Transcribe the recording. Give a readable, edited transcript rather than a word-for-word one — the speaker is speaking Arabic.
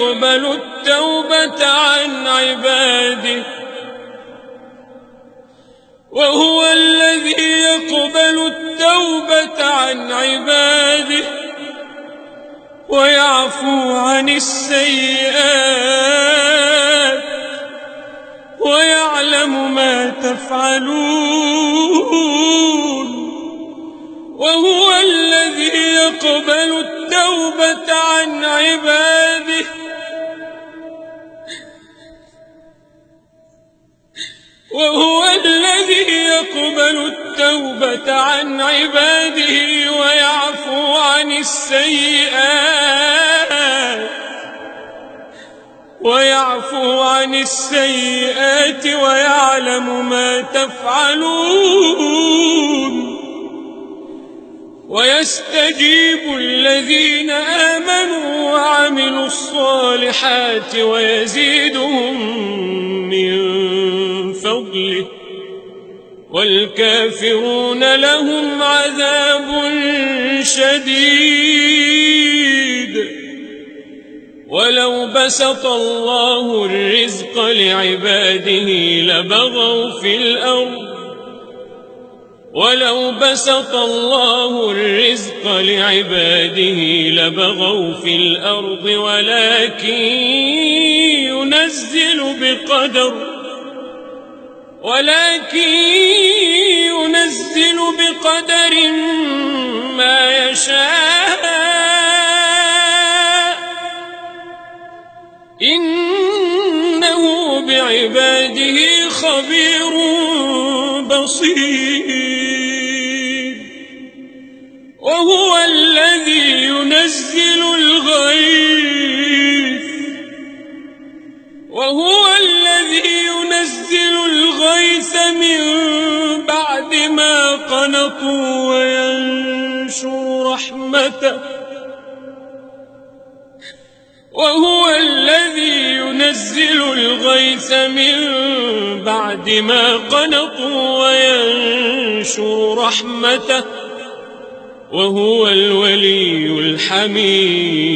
يقبل التوبة عن عباده وهو الذي يقبل التوبة عن عباده ويعفو عن السيئات ويعلم ما تفعلون وهو الذي يقبل التوبة عن عباده ويعفو عن السيئات ويعلم ما تفعلون ويستجيب الذين آمنوا وعملوا الصالحات ويزيدهم من فضله والكافرون لهم عذاب شديد ولو بسط الله الرزق لعباده لبغوا في الأرض ولكن ينزل بقدر ما يشاء إنه بعباده خبير بصير وهو الذي ينزل الغيث من بعد ما قنطوا وينشر رحمته وهو الولي الحميد.